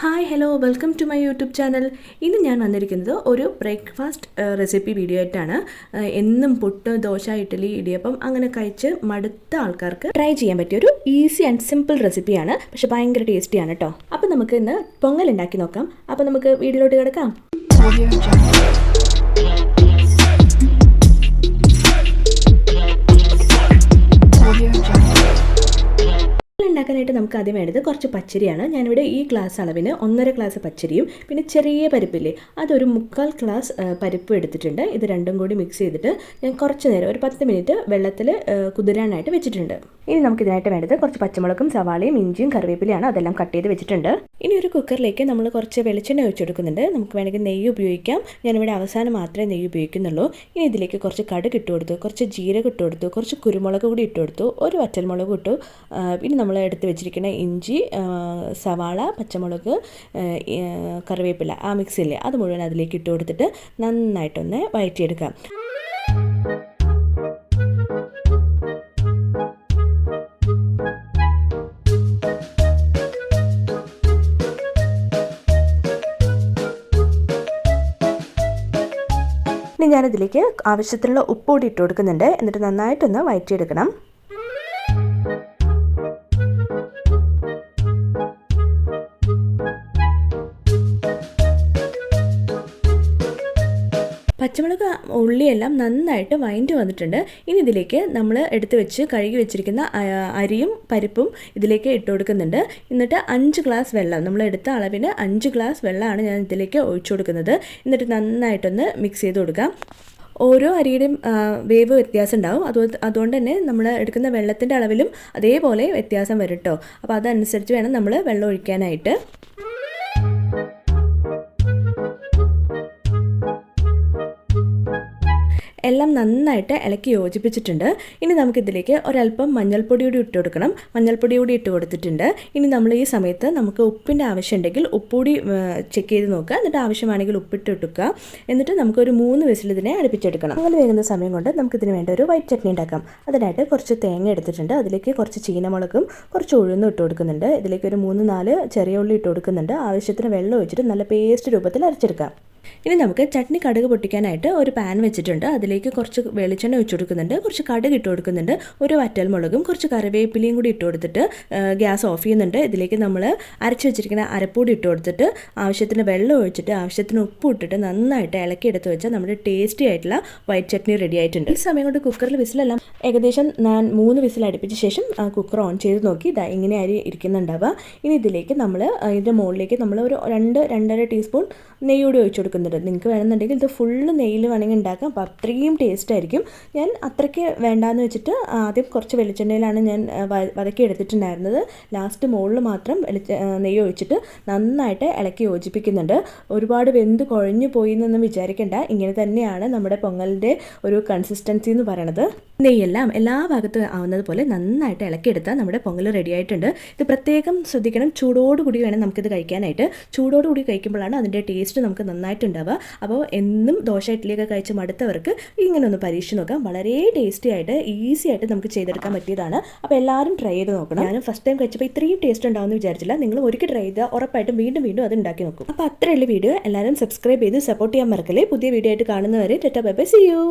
Hi hello welcome to my YouTube channel. ഇന്ന് ഞാൻ വന്നിരിക്കുന്നത് ഒരു ബ്രേക്ക്ഫാസ്റ്റ് റെസിപ്പി വീഡിയോ ആയിട്ടാണ്. എന്നും പുട്ട്, ദോശ, ഇഡ്ഡലി, ഇടിയപ്പം അങ്ങനെ കഴിച്ച് മടുത്ത ആൾക്കാർക്ക് ട്രൈ ചെയ്യാൻ പറ്റിയ ഒരു ഈസി ആൻഡ് സിമ്പിൾ റെസിപ്പിയാണ്. പക്ഷെ ഭയങ്കര ടേസ്റ്റിയാണ് കേട്ടോ. അപ്പം നമുക്ക് ഇന്ന് പൊങ്ങൽ ഉണ്ടാക്കി നോക്കാം. അപ്പം നമുക്ക് വീഡിയോയിലോട്ട് കിടക്കാം. ഉണ്ടാക്കാനായിട്ട് നമുക്ക് ആദ്യം വേണ്ടത് കുറച്ച് പച്ചരിയാണ്. ഞാനിവിടെ ഈ ഗ്ലാസ് അളവിന് 1.5 ഗ്ലാസ് പച്ചരിയും പിന്നെ ചെറിയ പരിപ്പില്ലേ അതൊരു 3/4 ഗ്ലാസ് പരിപ്പ് എടുത്തിട്ടുണ്ട്. ഇത് രണ്ടും കൂടി മിക്സ് ചെയ്തിട്ട് ഞാൻ കുറച്ച് നേരം ഒരു 10 മിനിറ്റ് വെള്ളത്തിൽ കുതിരാനായിട്ട് വെച്ചിട്ടുണ്ട്. ഇനി നമുക്ക് ഇതിനായിട്ട് വേണ്ടത് കുറച്ച് പച്ചമുളകും സവാളയും ഇഞ്ചിയും കറിവേപ്പിലയാണ്. അതെല്ലാം കട്ട് ചെയ്ത് വെച്ചിട്ടുണ്ട്. ഇനി ഒരു കുക്കറിലേക്ക് നമ്മൾ കുറച്ച് വെളിച്ചെണ്ണ ഒഴിച്ചു കൊടുക്കുന്നുണ്ട്. നമുക്ക് വേണമെങ്കിൽ നെയ്യ് ഉപയോഗിക്കാം. ഞാനിവിടെ അവസാനം മാത്രമേ നെയ്യ് ഉപയോഗിക്കുന്നുള്ളൂ. ഇനി ഇതിലേക്ക് കുറച്ച് കടുക് ഇട്ട് കൊടുത്തു, കുറച്ച് ജീരകം ഇട്ട് കൊടുത്തു, കുറച്ച് കുരുമുളക് കൂടി ഇട്ട് കൊടുത്തു, ഒരു വറ്റൽമുളക് ഇട്ടു. പിന്നെ നമ്മൾ എടുത്ത് വെച്ചിരിക്കുന്ന ഇഞ്ചി, സവാള, പച്ചമുളക്, കറിവേപ്പില ആ മിക്സില്ലേ അത് മുഴുവൻ അതിലേക്ക് ഇട്ട് കൊടുത്തിട്ട് നന്നായിട്ടൊന്ന് വഴറ്റിയെടുക്കാം. ഇനി ഞാനിതിലേക്ക് ആവശ്യത്തിനുള്ള ഉപ്പ് കൂടി ഇട്ട് കൊടുക്കുന്നുണ്ട്. എന്നിട്ട് നന്നായിട്ടൊന്ന് വഴറ്റിയെടുക്കണം. പച്ചമുളക് ഉള്ളിയെല്ലാം നന്നായിട്ട് വഴറ്റി വന്നിട്ടുണ്ട്. ഇനി ഇതിലേക്ക് നമ്മൾ എടുത്ത് വെച്ച് കഴുകി വെച്ചിരിക്കുന്ന അരിയും പരിപ്പും ഇതിലേക്ക് ഇട്ട് കൊടുക്കുന്നുണ്ട്. എന്നിട്ട് 5 ഗ്ലാസ് വെള്ളം, നമ്മൾ എടുത്ത അളവിന് 5 ഗ്ലാസ് വെള്ളമാണ് ഞാൻ ഇതിലേക്ക് ഒഴിച്ചു കൊടുക്കുന്നത്. എന്നിട്ട് നന്നായിട്ടൊന്ന് മിക്സ് ചെയ്ത് കൊടുക്കാം. ഓരോ അരിയുടെയും വേവ് വ്യത്യാസം ഉണ്ടാവും. അതുകൊണ്ട് തന്നെ നമ്മൾ എടുക്കുന്ന വെള്ളത്തിൻ്റെ അളവിലും അതേപോലെ വ്യത്യാസം വരും കേട്ടോ. അപ്പോൾ അതനുസരിച്ച് വേണം നമ്മൾ വെള്ളം ഒഴിക്കാനായിട്ട്. എല്ലാം നന്നായിട്ട് ഇളക്കി യോജിപ്പിച്ചിട്ടുണ്ട്. ഇനി നമുക്കിതിലേക്ക് ഒരല്പം മഞ്ഞൾപ്പൊടി കൂടി ഇട്ട് കൊടുക്കണം. മഞ്ഞൾപ്പൊടി കൂടി ഇട്ട് കൊടുത്തിട്ടുണ്ട്. ഇനി നമ്മൾ ഈ സമയത്ത് നമുക്ക് ഉപ്പിൻ്റെ ആവശ്യം ഉണ്ടെങ്കിൽ ഉപ്പുകൂടി ചെക്ക് ചെയ്ത് നോക്കുക. എന്നിട്ട് ആവശ്യമാണെങ്കിൽ ഉപ്പിട്ട് ഇട്ടുക. എന്നിട്ട് നമുക്കൊരു 3 വിസിൽ ഇതിനെ അടുപ്പിച്ചെടുക്കണം. അങ്ങനെ വേകുന്ന സമയം കൊണ്ട് നമുക്കിതിന് വേണ്ട ഒരു വൈറ്റ് ചട്നി ഉണ്ടാക്കാം. അതിനായിട്ട് കുറച്ച് തേങ്ങ എടുത്തിട്ടുണ്ട്. അതിലേക്ക് കുറച്ച് ചീനമുളകും കുറച്ച് ഉഴുന്നും ഇട്ട് കൊടുക്കുന്നുണ്ട്. ഇതിലേക്ക് ഒരു 3-4 ചെറിയ ഉള്ളി ഇട്ട് കൊടുക്കുന്നുണ്ട്. ആവശ്യത്തിന് വെള്ളം ഒഴിച്ചിട്ട് നല്ല പേസ്റ്റ് രൂപത്തിൽ അരച്ചെടുക്കാം. ഇനി നമുക്ക് ചട്നി കടുക് പൊട്ടിക്കാനായിട്ട് ഒരു പാൻ വെച്ചിട്ടുണ്ട്. അതിലേക്ക് കുറച്ച് വെളിച്ചെണ്ണ ഒഴിച്ചു കൊടുക്കുന്നുണ്ട്. കുറച്ച് കടുക് ഇട്ട് കൊടുക്കുന്നുണ്ട്. ഒരു വറ്റൽമുളകും കുറച്ച് കറിവേപ്പിലയും കൂടി ഇട്ട് കൊടുത്തിട്ട് ഗ്യാസ് ഓഫ് ചെയ്യുന്നുണ്ട്. ഇതിലേക്ക് നമ്മൾ അരച്ച് വെച്ചിരിക്കുന്ന അരപ്പൊടി ഇട്ട് കൊടുത്തിട്ട് ആവശ്യത്തിന് വെള്ളം ഒഴിച്ചിട്ട് ആവശ്യത്തിന് ഉപ്പ് ഇട്ടിട്ട് നന്നായിട്ട് ഇളക്കി എടുത്ത് വെച്ചാൽ നമ്മുടെ ടേസ്റ്റി ആയിട്ടുള്ള വൈറ്റ് ചട്നി റെഡി ആയിട്ടുണ്ട്. ഈ സമയം കൊണ്ട് കുക്കറിൽ വിസിലെല്ലാം ഏകദേശം ഞാൻ 3 വിസിൽ അടുപ്പിച്ച ശേഷം കുക്കർ ഓൺ ചെയ്ത് നോക്കി ഇങ്ങനെ അരി ഇരിക്കുന്നുണ്ടാവുക. ഇനി ഇതിലേക്ക് നമ്മൾ ഇതിൻ്റെ മുകളിലേക്ക് നമ്മൾ ഒരു 2-2.5 ടീസ്പൂൺ നെയ്യ് കൂടി ഒഴിച്ചു കൊടുക്കുന്നുണ്ട്. നിങ്ങൾക്ക് വേണമെന്നുണ്ടെങ്കിൽ ഇത് ഫുള്ള് നെയ്യിൽ വേണമെങ്കിൽ ഉണ്ടാക്കാം. അപ്പോൾ അത്രയും ടേസ്റ്റ് ആയിരിക്കും. ഞാൻ അത്രയ്ക്ക് വേണ്ടാന്ന് വെച്ചിട്ട് ആദ്യം കുറച്ച് വെളിച്ചെണ്ണയിലാണ് ഞാൻ വതക്കി എടുത്തിട്ടുണ്ടായിരുന്നത്. ലാസ്റ്റ് മുകളിൽ മാത്രം നെയ്യ് ഒഴിച്ചിട്ട് നന്നായിട്ട് ഇളക്കി യോജിപ്പിക്കുന്നുണ്ട്. ഒരുപാട് വെന്ത് കുഴഞ്ഞു പോയി എന്നൊന്നും വിചാരിക്കേണ്ട. ഇങ്ങനെ തന്നെയാണ് നമ്മുടെ പൊങ്ങലിൻ്റെ ഒരു കൺസിസ്റ്റൻസി എന്ന് പറയണത്. നെയ്യെല്ലാം എല്ലാ ഭാഗത്തും ആവുന്നത് പോലെ നന്നായിട്ട് ഇളക്കിയെടുത്താൽ നമ്മുടെ പൊങ്ങൽ റെഡി ആയിട്ടുണ്ട്. ഇത് പ്രത്യേകം ശ്രദ്ധിക്കണം. ചൂടോടുകൂടി വേണം നമുക്കിത് കഴിക്കാനായിട്ട്. ചൂടോടുകൂടി കഴിക്കുമ്പോഴാണ് അതിൻ്റെ ടേസ്റ്റ് നമുക്ക് നന്നായിട്ട് ഉണ്ടാവുക. അപ്പോൾ എന്നും ദോശ ഇഡ്ഡലിയൊക്കെ കഴിച്ച് മടുത്തവർക്ക് ഇങ്ങനെ ഒന്ന് പരീക്ഷിച്ച് നോക്കാം. വളരെ ടേസ്റ്റി ആയിട്ട് ഈസി ആയിട്ട് നമുക്ക് ചെയ്തെടുക്കാൻ പറ്റിയതാണ്. അപ്പോൾ എല്ലാവരും ട്രൈ ചെയ്ത് നോക്കണം. ഞാൻ ഫസ്റ്റ് ടൈം കഴിച്ചപ്പോൾ ഇത്രയും ടേസ്റ്റ് ഉണ്ടാവുമെന്ന് വിചാരിച്ചില്ല. നിങ്ങൾ ഒരിക്കൽ ട്രൈ ചെയ്താൽ ഉറപ്പായിട്ടും വീണ്ടും അത് ഉണ്ടാക്കി നോക്കും. അപ്പോൾ അത്രയുള്ള വീഡിയോ എല്ലാവരും സബ്സ്ക്രൈബ് ചെയ്ത് സപ്പോർട്ട് ചെയ്യാൻ മറക്കല്ലേ. പുതിയ വീഡിയോ ആയിട്ട് കാണുന്നവരെ tata bye bye, see U.